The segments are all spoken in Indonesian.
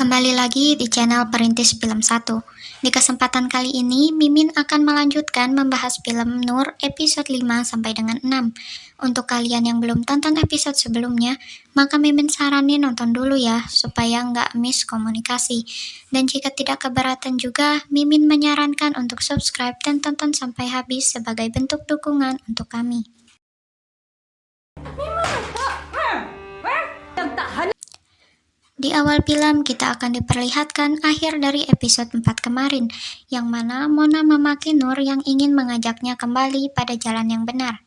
Kembali lagi di channel Perintis Film 1. Di kesempatan kali ini, Mimin akan melanjutkan membahas film Nur episode 5 sampai dengan 6. Untuk kalian yang belum tonton episode sebelumnya, maka Mimin saranin nonton dulu ya, supaya nggak miss komunikasi. Dan jika tidak keberatan juga, Mimin menyarankan untuk subscribe dan tonton sampai habis sebagai bentuk dukungan untuk kami. Di awal film, kita akan diperlihatkan akhir dari episode 4 kemarin, yang mana Mona memaki Nur yang ingin mengajaknya kembali pada jalan yang benar.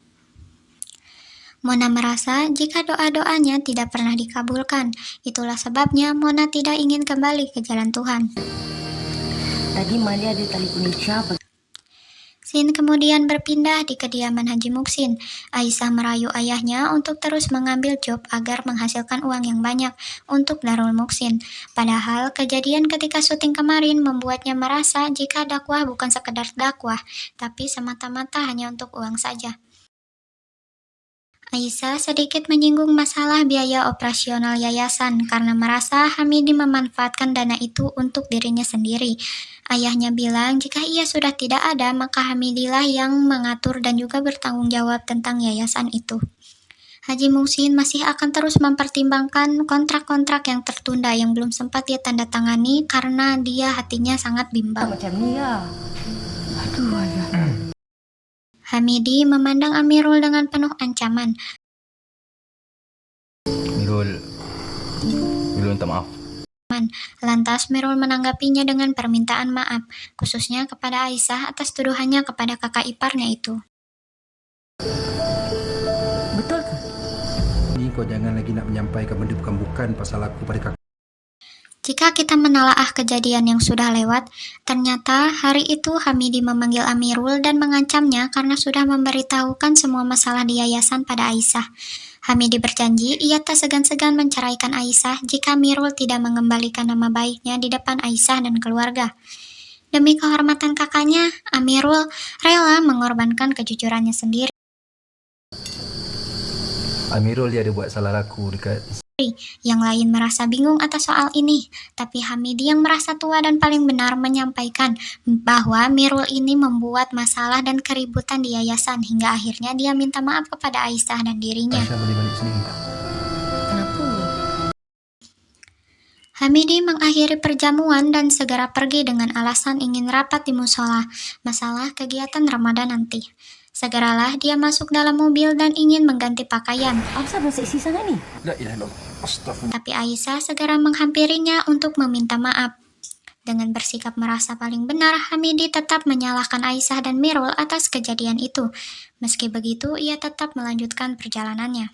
Mona merasa jika doa-doanya tidak pernah dikabulkan, itulah sebabnya Mona tidak ingin kembali ke jalan Tuhan. Tadi Malia ada telepon siapa? Scene kemudian berpindah di kediaman Haji Muksin. Aisyah merayu ayahnya untuk terus mengambil job agar menghasilkan uang yang banyak untuk Darul Muksin. Padahal kejadian ketika syuting kemarin membuatnya merasa jika dakwah bukan sekedar dakwah, tapi semata-mata hanya untuk uang saja. Aisyah sedikit menyinggung masalah biaya operasional yayasan karena merasa Hamidi memanfaatkan dana itu untuk dirinya sendiri. Ayahnya bilang jika ia sudah tidak ada, maka Hamidilah yang mengatur dan juga bertanggung jawab tentang yayasan itu. Haji Muksin masih akan terus mempertimbangkan kontrak-kontrak yang tertunda yang belum sempat dia tanda tangani karena dia hatinya sangat bimbang. Macam ni ya. Aduh, ayah. Hamidi memandang Amirul dengan penuh ancaman. Mirul minta maaf. Lantas Mirul menanggapinya dengan permintaan maaf, khususnya kepada Aisyah atas tuduhannya kepada kakak iparnya itu. Betul ke? Ni kau jangan lagi nak menyampaikan benda bukan pasal aku pada kakak. Jika kita menelaah kejadian yang sudah lewat, ternyata hari itu Hamidi memanggil Amirul dan mengancamnya karena sudah memberitahukan semua masalah di yayasan pada Aisyah. Hamidi berjanji ia tak segan-segan menceraikan Aisyah jika Amirul tidak mengembalikan nama baiknya di depan Aisyah dan keluarga. Demi kehormatan kakaknya, Amirul rela mengorbankan kejujurannya sendiri. Amirul dia ada buat salah laku dekat. Yang lain merasa bingung atas soal ini, tapi Hamidi yang merasa tua dan paling benar menyampaikan bahwa Mirul ini membuat masalah dan keributan di yayasan hingga akhirnya dia minta maaf kepada Aisyah dan dirinya. Aisyah boleh balik sini. Kenapa? Hamidi mengakhiri perjamuan dan segera pergi dengan alasan ingin rapat di musola, masalah kegiatan Ramadan nanti. Segeralah dia masuk dalam mobil dan ingin mengganti pakaian. Apa belum seksi sangat ni? La ilaha illallah. Astagfirullah. Tapi Aisyah segera menghampirinya untuk meminta maaf. Dengan bersikap merasa paling benar, Hamidi tetap menyalahkan Aisyah dan Mirul atas kejadian itu. Meski begitu, ia tetap melanjutkan perjalanannya.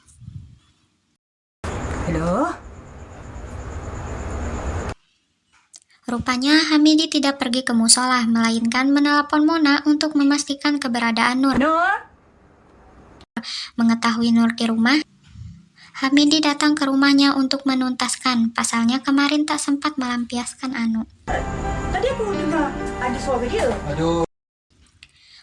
Hello? Rupanya Hamidi tidak pergi ke musola, melainkan menelpon Mona untuk memastikan keberadaan Nur. Mengetahui Nur di rumah, Hamidi datang ke rumahnya untuk menuntaskan. Pasalnya kemarin tak sempat melampiaskan Anu. Tadi aku dengar ada suara dia. Aduh.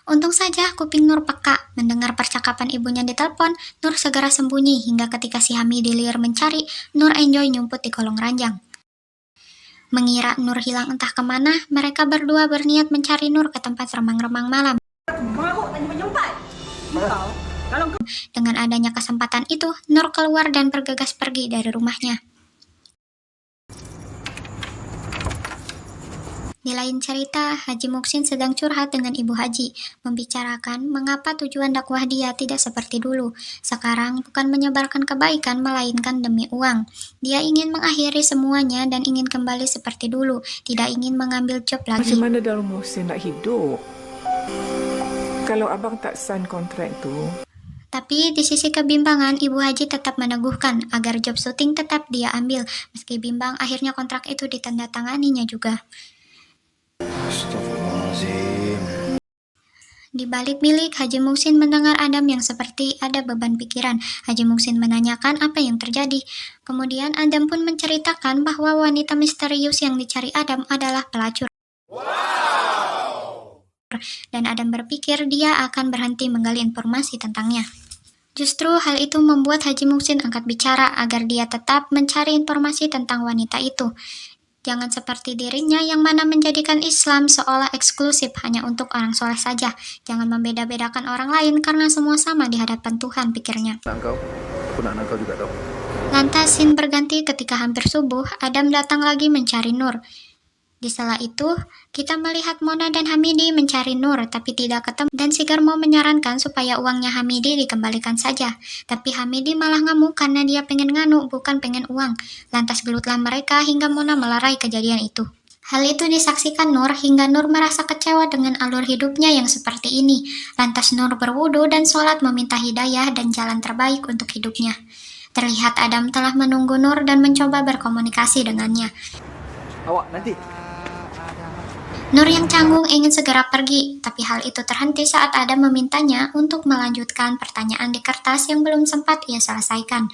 Untung saja kuping Nur peka. Mendengar percakapan ibunya di telepon, Nur segera sembunyi hingga ketika si Hamidi liar mencari, Nur enjoy nyumput di kolong ranjang. Mengira Nur hilang entah kemana, mereka berdua berniat mencari Nur ke tempat remang-remang malam. Maruk tadi menyumpat. Kau? Kalau kau Dengan adanya kesempatan itu, Nur keluar dan bergegas pergi dari rumahnya. Di lain cerita, Haji Muksin sedang curhat dengan Ibu Haji, membicarakan mengapa tujuan dakwah dia tidak seperti dulu. Sekarang bukan menyebarkan kebaikan, melainkan demi uang. Dia ingin mengakhiri semuanya dan ingin kembali seperti dulu, tidak ingin mengambil job lagi. Macam mana Darul Muhsin nak hidup? Kalau abang tak sign kontrak tu, Tapi di sisi kebimbangan, Ibu Haji tetap meneguhkan agar job syuting tetap dia ambil. Meski bimbang, akhirnya kontrak itu ditandatanganinya juga. Astagfirullahaladzim. Di balik bilik, Haji Muksin mendengar Adam yang seperti ada beban pikiran. Haji Muksin menanyakan apa yang terjadi. Kemudian Adam pun menceritakan bahwa wanita misterius yang dicari Adam adalah pelacur. Dan Adam berpikir dia akan berhenti menggali informasi tentangnya. Justru hal itu membuat Haji Muksin angkat bicara agar dia tetap mencari informasi tentang wanita itu. Jangan seperti dirinya yang mana menjadikan Islam seolah eksklusif hanya untuk orang soleh saja. Jangan membeda-bedakan orang lain karena semua sama di hadapan Tuhan, pikirnya. Nak kau, aku nak kau juga tau. Lantas scene berganti ketika hampir subuh, Adam datang lagi mencari Nur. Di sela itu, kita melihat Mona dan Hamidi mencari Nur tapi tidak ketemu dan si Garmo menyarankan supaya uangnya Hamidi dikembalikan saja. Tapi Hamidi malah ngamuk karena dia pengen nganu, bukan pengen uang. Lantas gelutlah mereka hingga Mona melerai kejadian itu. Hal itu disaksikan Nur hingga Nur merasa kecewa dengan alur hidupnya yang seperti ini. Lantas Nur berwudu dan sholat meminta hidayah dan jalan terbaik untuk hidupnya. Terlihat Adam telah menunggu Nur dan mencoba berkomunikasi dengannya. Awak nanti. Nur yang canggung ingin segera pergi, tapi hal itu terhenti saat Adam memintanya untuk melanjutkan pertanyaan di kertas yang belum sempat ia selesaikan.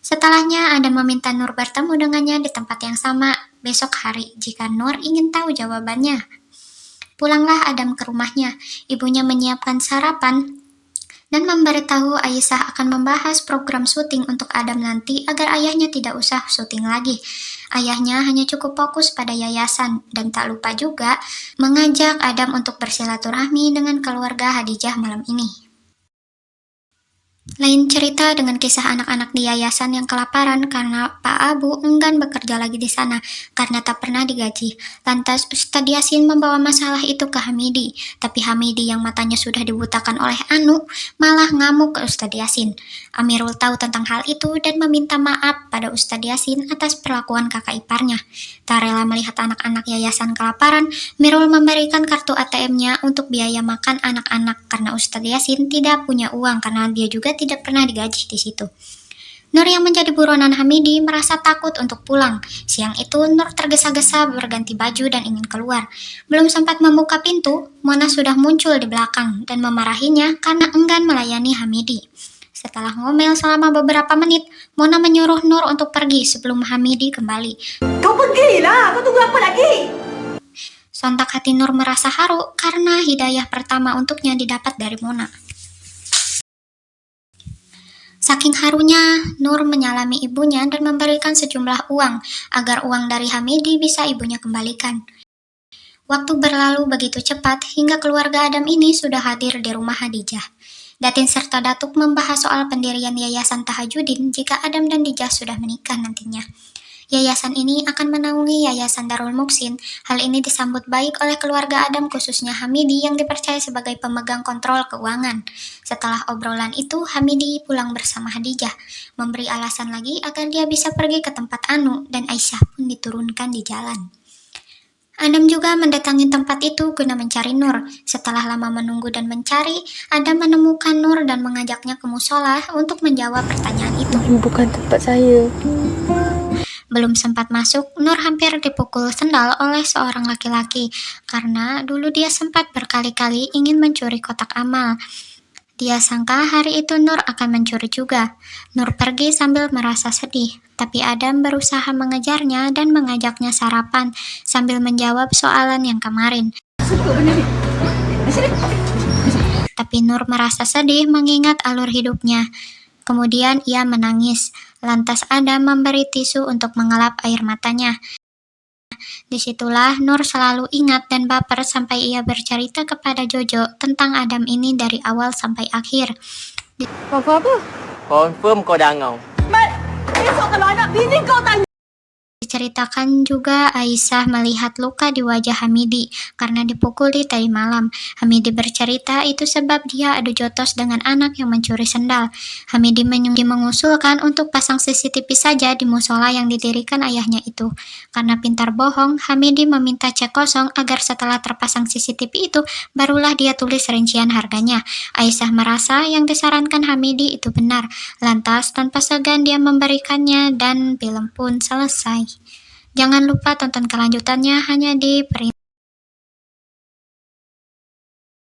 Setelahnya, Adam meminta Nur bertemu dengannya di tempat yang sama besok hari jika Nur ingin tahu jawabannya. Pulanglah Adam ke rumahnya. Ibunya menyiapkan sarapan dan memberitahu Aisyah akan membahas program syuting untuk Adam nanti agar ayahnya tidak usah syuting lagi. Ayahnya hanya cukup fokus pada yayasan dan tak lupa juga mengajak Adam untuk bersilaturahmi dengan keluarga Hadijah malam ini. Lain cerita dengan kisah anak-anak di yayasan yang kelaparan karena Pak Abu enggan bekerja lagi di sana karena tak pernah digaji. Lantas Ustadz Yasin membawa masalah itu ke Hamidi, tapi Hamidi yang matanya sudah dibutakan oleh Anu malah ngamuk ke Ustadz Yasin. Amirul tahu tentang hal itu dan meminta maaf pada Ustadz Yasin atas perlakuan kakak iparnya. Tak rela melihat anak-anak yayasan kelaparan, Mirul memberikan kartu ATM-nya untuk biaya makan anak-anak karena Ustadz Yasin tidak punya uang karena dia juga tidak pernah digaji di situ. Nur yang menjadi buronan Hamidi merasa takut untuk pulang. Siang itu Nur tergesa-gesa berganti baju dan ingin keluar. Belum sempat membuka pintu, Mona sudah muncul di belakang dan memarahinya karena enggan melayani Hamidi. Setelah ngomel selama beberapa menit, Mona menyuruh Nur untuk pergi sebelum Hamidi kembali. Kau pergilah, kau tunggu apa lagi? Sontak hati Nur merasa haru karena hidayah pertama untuknya didapat dari Mona. Saking harunya, Nur menyalami ibunya dan memberikan sejumlah uang agar uang dari Hamidi bisa ibunya kembalikan. Waktu berlalu begitu cepat hingga keluarga Adam ini sudah hadir di rumah Hadijah. Datin serta Datuk membahas soal pendirian Yayasan Tahajudin jika Adam dan Dijah sudah menikah nantinya. Yayasan ini akan menaungi Yayasan Darul Muksin. Hal ini disambut baik oleh keluarga Adam khususnya Hamidi yang dipercaya sebagai pemegang kontrol keuangan. Setelah obrolan itu, Hamidi pulang bersama Hadijah, memberi alasan lagi agar dia bisa pergi ke tempat Anu dan Aisyah pun diturunkan di jalan. Adam juga mendatangi tempat itu guna mencari Nur. Setelah lama menunggu dan mencari, Adam menemukan Nur dan mengajaknya ke musola untuk menjawab pertanyaan itu. Bukan tempat saya. Belum sempat masuk, Nur hampir dipukul sendal oleh seorang laki-laki karena dulu dia sempat berkali-kali ingin mencuri kotak amal. Dia sangka hari itu Nur akan mencuri juga. Nur pergi sambil merasa sedih, tapi Adam berusaha mengejarnya dan mengajaknya sarapan sambil menjawab soalan yang kemarin. Tapi Nur merasa sedih mengingat alur hidupnya. Kemudian ia menangis. Lantas Adam memberi tisu untuk mengelap air matanya. Disitulah Nur selalu ingat dan baper sampai ia bercerita kepada Jojo tentang Adam ini dari awal sampai akhir. Apa? Confirm kau dah ngau. Mat, besok kalau anak bini kau tanya. Diceritakan juga Aisyah melihat luka di wajah Hamidi karena dipukuli tadi malam. Hamidi bercerita itu sebab dia adu jotos dengan anak yang mencuri sendal. Hamidi mengusulkan untuk pasang CCTV saja di musola yang didirikan ayahnya itu. Karena pintar bohong, Hamidi meminta cek kosong agar setelah terpasang CCTV itu, barulah dia tulis rincian harganya. Aisyah merasa yang disarankan Hamidi itu benar. Lantas tanpa segan dia memberikannya dan film pun selesai. Jangan lupa tonton kelanjutannya hanya di